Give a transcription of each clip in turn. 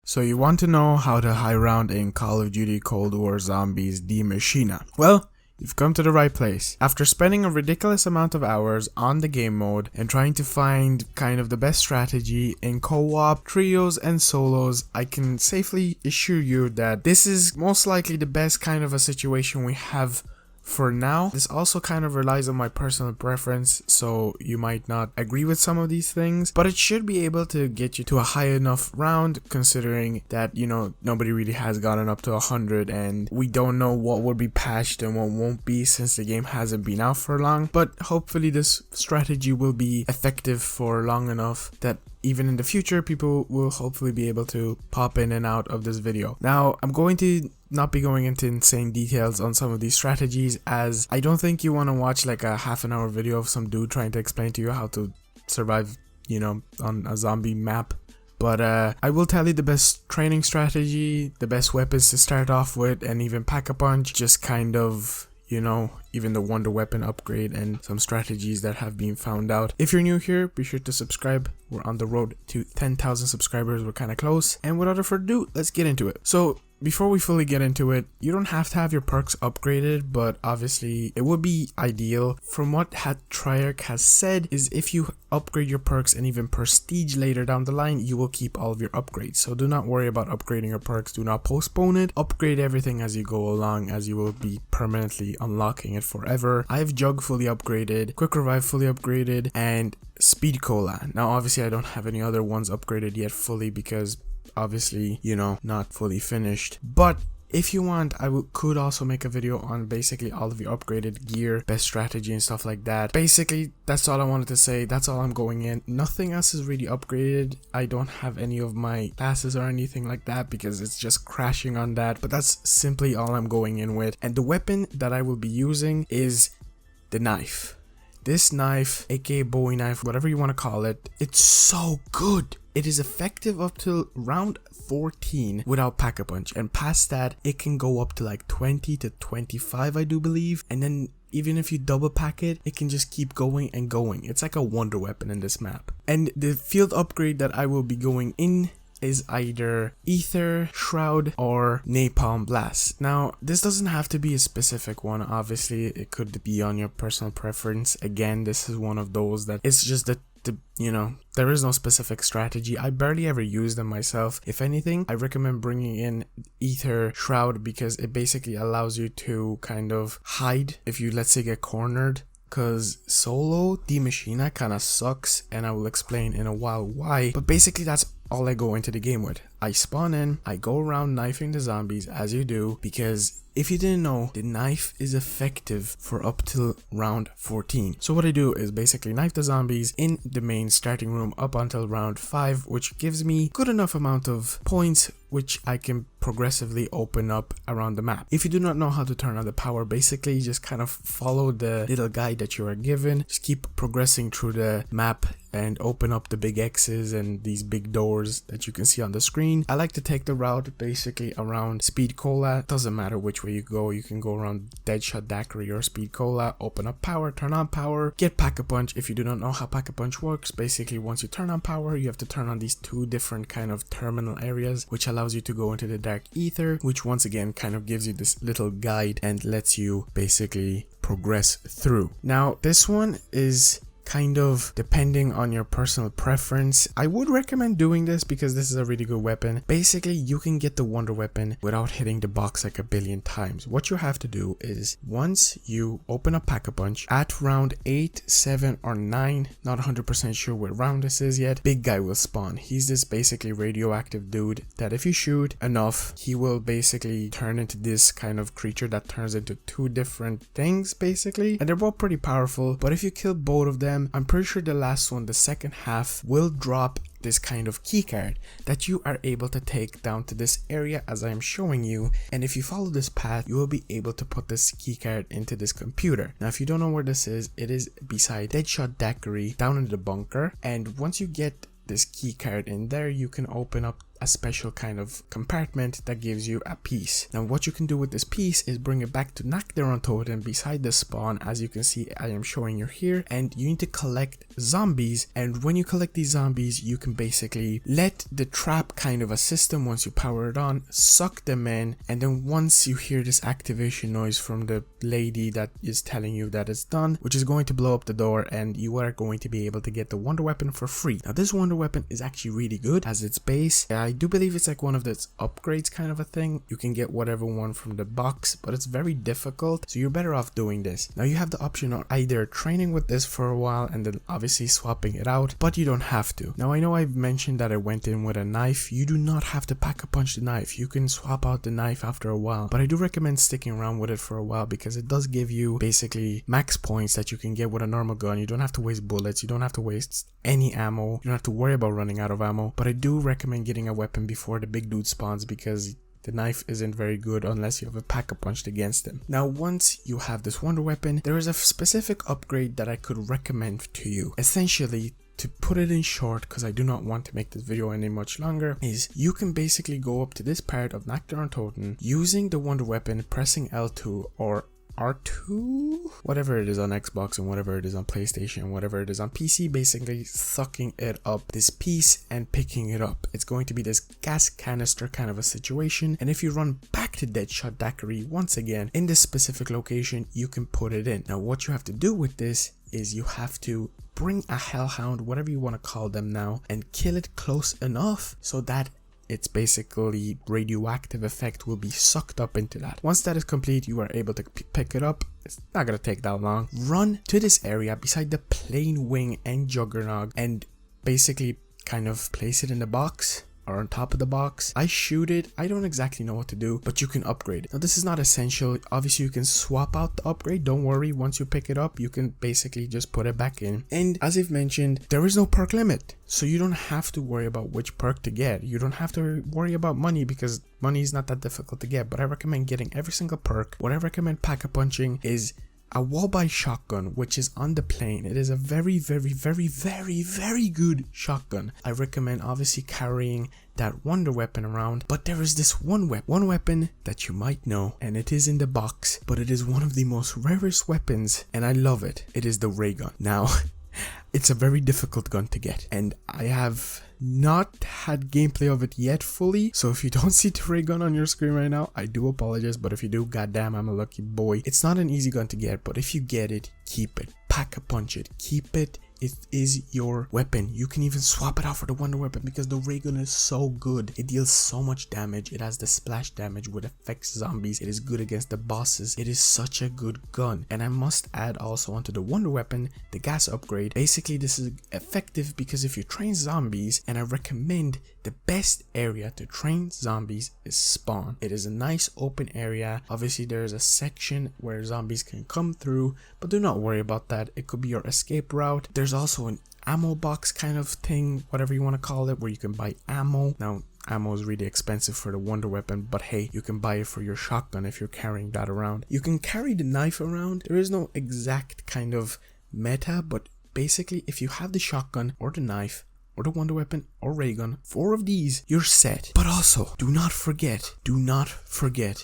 So you want to know how to high round in Call of Duty Cold War Zombies Die Maschine. Well, you've come to the right place. After spending a ridiculous amount of hours on the game mode and trying to find kind of the best strategy in co-op, trios and solos, I can safely assure you that this is most likely the best kind of a situation we have for now. This also kind of relies on my personal preference, so you might not agree with some of these things, but it should be able to get you to a high enough round, considering that, you know, nobody really has gotten up to 100 and we don't know what will be patched and what won't be since the game hasn't been out for long. But hopefully this strategy will be effective for long enough that even in the future people will hopefully be able to pop in and out of this video. Now, I'm going to not be going into insane details on some of these strategies, as I don't think you want to watch like a half-an-hour video of some dude trying to explain to you how to survive, you know, on a zombie map. But I will tell you the best training strategy, the best weapons to start off with, and even Pack-a-Punch, just kind of, you know, even the wonder weapon upgrade and some strategies that have been found out. If you're new here, be sure to subscribe. We're on the road to 10,000 subscribers. We're kind of close. And without further ado, let's get into it. So before we fully get into it, you don't have to have your perks upgraded, but obviously it would be ideal. From what Treyarch has said is if you upgrade your perks and even prestige later down the line, you will keep all of your upgrades. So do not worry about upgrading your perks. Do not postpone it. Upgrade everything as you go along, as you will be permanently unlocking it forever. I have Jug fully upgraded, Quick Revive fully upgraded, and Speed Cola. Now obviously I don't have any other ones upgraded yet fully because obviously, you know, not fully finished. But if you want, I could also make a video on basically all of your upgraded gear, best strategy and stuff like that. Basically, that's all I wanted to say. That's all I'm going in. Nothing else is really upgraded. I don't have any of my classes or anything like that because it's just crashing on that. But that's simply all I'm going in with. And the weapon that I will be using is the knife. This knife, aka Bowie knife, whatever you want to call it, it's so good. It is effective up till round 14 without Pack-a-Punch, and past that it can go up to like 20 to 25, I do believe, and then even if you double pack it, it can just keep going and going. It's like a wonder weapon in this map. And the field upgrade that I will be going in is either Ether, Shroud, or Napalm Blast. Now, this doesn't have to be a specific one. Obviously, it could be on your personal preference. Again, this is one of those that it's just that you know, there is no specific strategy. I barely ever use them myself. If anything, I recommend bringing in Ether, Shroud, because it basically allows you to kind of hide if you, let's say, get cornered. Cause solo Die Maschine kind of sucks, and I will explain in a while why. But basically that's all I go into the game with. I spawn in, I go around knifing the zombies as you do, because if you didn't know, the knife is effective for up till round 14. So what I do is basically knife the zombies in the main starting room up until round 5, which gives me good enough amount of points which I can progressively open up around the map. If you do not know how to turn on the power, basically just kind of follow the little guide that you are given. Just keep progressing through the map and open up the big X's and these big doors that you can see on the screen. I like to take the route basically around Speed Cola. Doesn't matter which way you go. You can go around Deadshot Daiquiri or Speed Cola, open up power, turn on power, get Pack-a-Punch. If you do not know how Pack-a-Punch works, basically once you turn on power, you have to turn on these two different kind of terminal areas, which allows you to go into the Dark Ether, which once again kind of gives you this little guide and lets you basically progress through. Now, this one is kind of depending on your personal preference. I would recommend doing this because this is a really good weapon. Basically, you can get the wonder weapon without hitting the box like a billion times. What you have to do is once you open up Pack-a-Punch at round 8, 7, or 9, not 100% sure what round this is yet, big guy will spawn. He's this basically radioactive dude that if you shoot enough, he will basically turn into this kind of creature that turns into two different things basically, and they're both pretty powerful. But if you kill both of them, I'm pretty sure the last one, the second half, will drop this kind of keycard that you are able to take down to this area as I am showing you, and if you follow this path you will be able to put this keycard into this computer. Now if you don't know where this is, it is beside Deadshot Daiquiri down in the bunker, and once you get this key card in there, you can open up a special kind of compartment that gives you a piece. Now what you can do with this piece is bring it back to Nakderon Totem beside the spawn. As you can see, I am showing you here, and you need to collect zombies, and when you collect these zombies you can basically let the trap kind of a system, once you power it on, suck them in, and then once you hear this activation noise from the lady that is telling you that it's done, which is going to blow up the door, and you are going to be able to get the wonder weapon for free. Now this wonder weapon is actually really good as its base. I do believe it's like one of those upgrades kind of a thing. You can get whatever one from the box, but it's very difficult, so you're better off doing this. Now you have the option of either training with this for a while and then obviously swapping it out, but you don't have to. Now I know I've mentioned that I went in with a knife. You do not have to pack a punch the knife. You can swap out the knife after a while, but I do recommend sticking around with it for a while because it does give you basically max points that you can get with a normal gun. You don't have to waste bullets, you don't have to waste any ammo, you don't have to worry about running out of ammo. But I do recommend getting a weapon before the big dude spawns because the knife isn't very good unless you have a pack-a-punch against him. Now once you have this wonder weapon, there is a specific upgrade that I could recommend to you. Essentially, to put it in short, because I do not want to make this video any much longer, is you can basically go up to this part of Nakderon Totem using the wonder weapon, pressing L2 or R2, whatever it is on Xbox and whatever it is on PlayStation, whatever it is on PC, basically sucking it up, this piece, and picking it up. It's going to be this gas canister kind of a situation, and if you run back to Deadshot Daiquiri once again in this specific location, you can put it in. Now what you have to do with this is you have to bring a hellhound, whatever you want to call them now, and kill it close enough so that its basically radioactive effect will be sucked up into that. Once that is complete, you are able to pick it up. It's not gonna take that long. Run to this area beside the Plane Wing and Juggernog and basically kind of place it in the box or on top of the box. I shoot it. I don't exactly know what to do, but you can upgrade it. Now this is not essential. Obviously you can swap out the upgrade. Don't worry, once you pick it up you can basically just put it back in. And as I've mentioned, there is no perk limit, so you don't have to worry about which perk to get. You don't have to worry about money because money is not that difficult to get, but I recommend getting every single perk. What I recommend pack-a-punching is a wall-by shotgun, which is on the plane. It is a very good shotgun. I recommend obviously carrying that wonder weapon around, but there is this one weapon that you might know, and it is in the box, but it is one of the most rarest weapons, and I love it. It is the ray gun. Now it's a very difficult gun to get, and I have not had gameplay of it yet fully, so if you don't see the ray gun on your screen right now, I do apologize, but if you do, goddamn, I'm a lucky boy. It's not an easy gun to get, but if you get it, keep it. Pack-a-punch it. Keep it. It is your weapon. You can even swap it out for the wonder weapon because the ray gun is so good. It deals so much damage. It has the splash damage which affects zombies. It is good against the bosses. It is such a good gun. And I must add also onto the wonder weapon, the gas upgrade. Basically this is effective because if you train zombies, and I recommend the best area to train zombies is spawn. It is a nice open area. Obviously there is a section where zombies can come through, but do not worry about that. It could be your escape route. There's also an ammo box kind of thing, whatever you want to call it, where you can buy ammo. Now ammo is really expensive for the wonder weapon, but hey, you can buy it for your shotgun if you're carrying that around. You can carry the knife around. There is no exact kind of meta, but basically if you have the shotgun or the knife or the wonder weapon or ray gun, 4 of these, you're set. But also do not forget,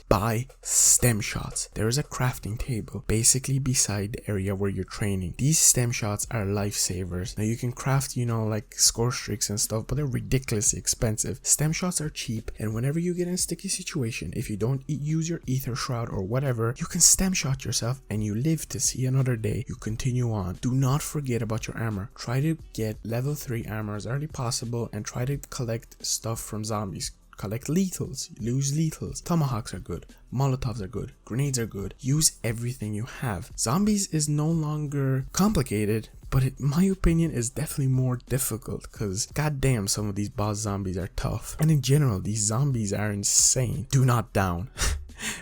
buy stem shots. There is a crafting table basically beside the area where you're training. These stem shots are lifesavers. Now you can craft, you know, like score streaks and stuff, but they're ridiculously expensive. Stem shots are cheap, and whenever you get in a sticky situation, if you don't use your ether shroud or whatever, you can stem shot yourself and you live to see another day. You continue on. Do not forget about your armor. Try to get level 3 armor as early possible and try to collect stuff from zombies. Collect lethals, use lethals. Tomahawks are good, Molotovs are good, grenades are good. Use everything you have. Zombies is no longer complicated, but in my opinion is definitely more difficult because goddamn, some of these boss zombies are tough. And in general, these zombies are insane. Do not down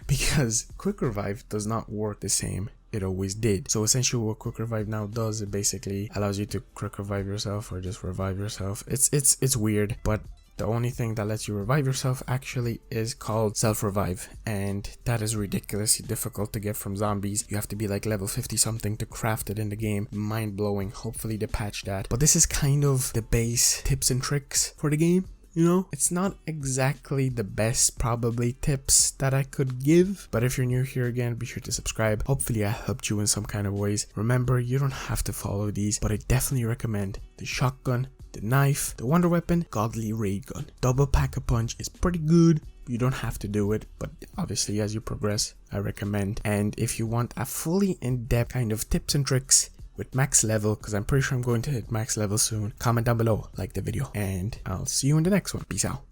because quick revive does not work the same it always did. So essentially what quick revive now does, it basically allows you to quick revive yourself or just revive yourself. It's weird, but the only thing that lets you revive yourself actually is called self-revive, and that is ridiculously difficult to get from zombies. You have to be like level 50 something to craft it in the game. Mind blowing. Hopefully they patch that. But this is kind of the base tips and tricks for the game. You know, it's not exactly the best probably tips that I could give, but if you're new here again, be sure to subscribe. Hopefully I helped you in some kind of ways. Remember, you don't have to follow these, but I definitely recommend the shotgun, the knife, the wonder weapon, godly ray gun. Double pack-a-punch is pretty good. You don't have to do it, but obviously as you progress, I recommend. And if you want a fully in-depth kind of tips and tricks with max level, because I'm pretty sure I'm going to hit max level soon, comment down below, like the video, and I'll see you in the next one. Peace out.